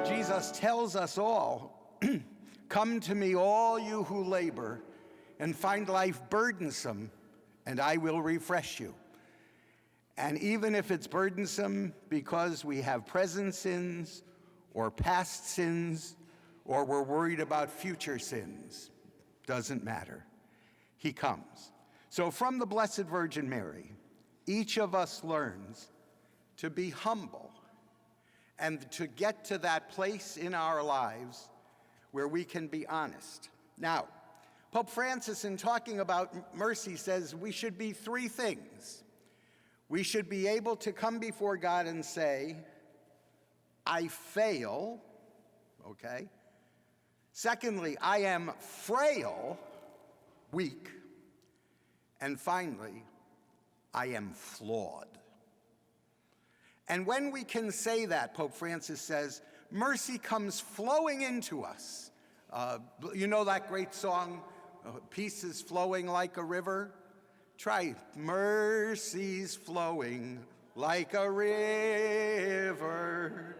Jesus tells us all, come to me, all you who labor and find life burdensome, and I will refresh you. And even if it's burdensome because we have present sins or past sins, or we're worried about future sins, doesn't matter. He comes. So from the Blessed Virgin Mary, each of us learns to be humble and to get to that place in our lives where we can be honest. Now, Pope Francis, in talking about mercy, says we should be three things. We should be able to come before God and say, I fail, okay? Secondly, I am frail, weak. And finally, I am flawed. And when we can say that, Pope Francis says, mercy comes flowing into us. You know that great song, Peace is Flowing Like a River? Try, mercy's flowing like a river,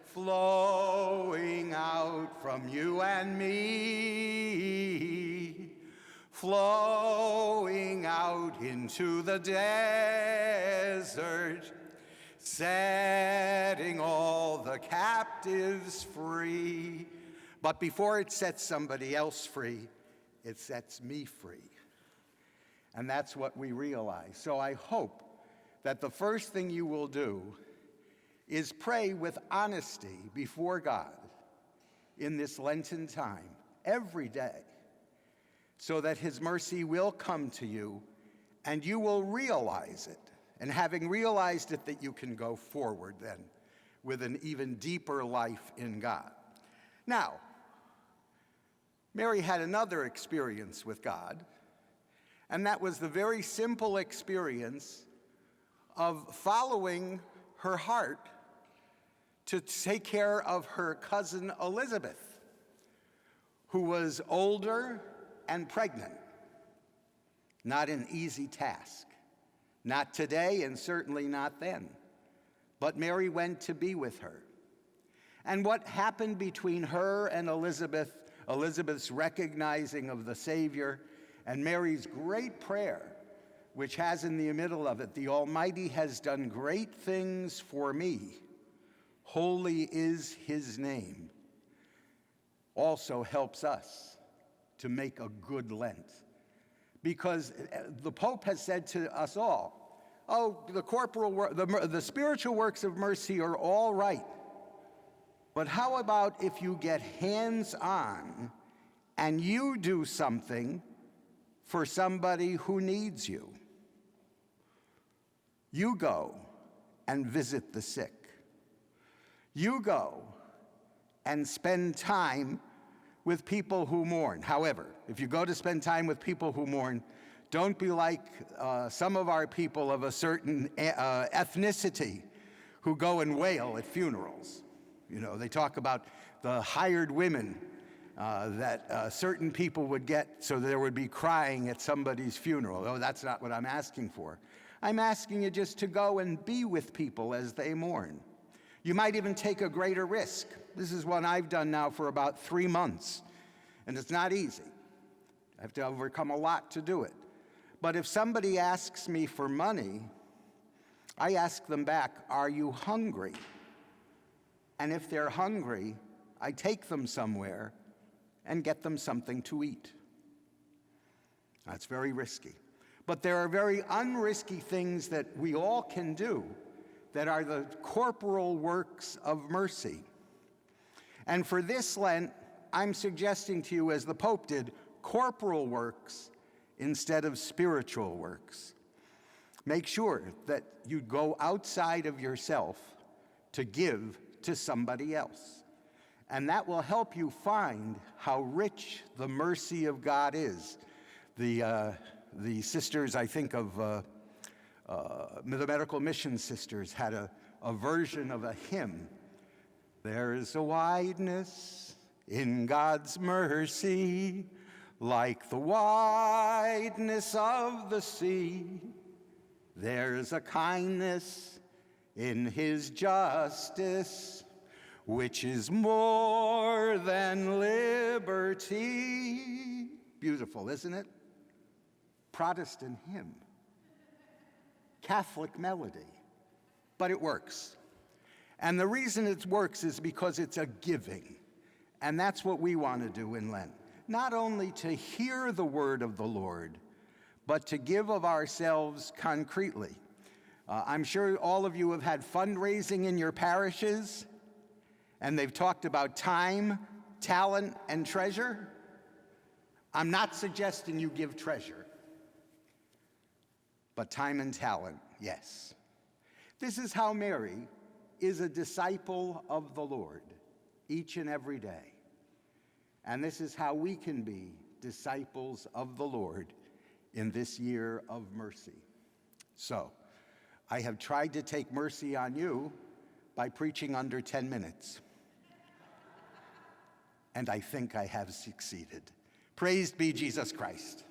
flowing out from you and me, flowing out into the desert, setting all the captives free. But before it sets somebody else free, it sets me free. And that's what we realize. So I hope that the first thing you will do is pray with honesty before God in this Lenten time, every day, so that his mercy will come to you and you will realize it. And having realized it, that you can go forward then with an even deeper life in God. Now, Mary had another experience with God, and that was the very simple experience of following her heart to take care of her cousin Elizabeth, who was older and pregnant. Not an easy task. Not today, and certainly not then. But Mary went to be with her. And what happened between her and Elizabeth, Elizabeth's recognizing of the Savior, and Mary's great prayer, which has in the middle of it, the Almighty has done great things for me. Holy is his name. Also helps us to make a good Lent. Because the Pope has said to us all, oh, the spiritual works of mercy are all right. But how about if you get hands-on and you do something for somebody who needs you? You go and visit the sick. You go and spend time with people who mourn. However, if you go to spend time with people who mourn, don't be like some of our people of a certain ethnicity who go and wail at funerals. You know, they talk about the hired women that certain people would get so there would be crying at somebody's funeral. Oh, that's not what I'm asking for. I'm asking you just to go and be with people as they mourn. You might even take a greater risk. This is what I've done now for about 3 months, and it's not easy. I have to overcome a lot to do it. But if somebody asks me for money, I ask them back, are you hungry? And if they're hungry, I take them somewhere and get them something to eat. That's very risky. But there are very unrisky things that we all can do that are the corporal works of mercy. And for this Lent, I'm suggesting to you, as the Pope did, corporal works instead of spiritual works. Make sure that you go outside of yourself to give to somebody else. And that will help you find how rich the mercy of God is. The sisters, I think of the Medical Mission Sisters, had a version of a hymn. There is a wideness in God's mercy, like the wideness of the sea. There's a kindness in his justice, which is more than liberty. Beautiful, isn't it? Protestant hymn. Catholic melody. But it works. And the reason it works is because it's a giving. And that's what we want to do in Lent. Not only to hear the word of the Lord, but to give of ourselves concretely. I'm sure all of you have had fundraising in your parishes, and they've talked about time, talent, and treasure. I'm not suggesting you give treasure, but time and talent, yes. This is how Mary is a disciple of the Lord each and every day. And this is how we can be disciples of the Lord in this year of mercy. So, I have tried to take mercy on you by preaching under 10 minutes. And I think I have succeeded. Praised be Jesus Christ.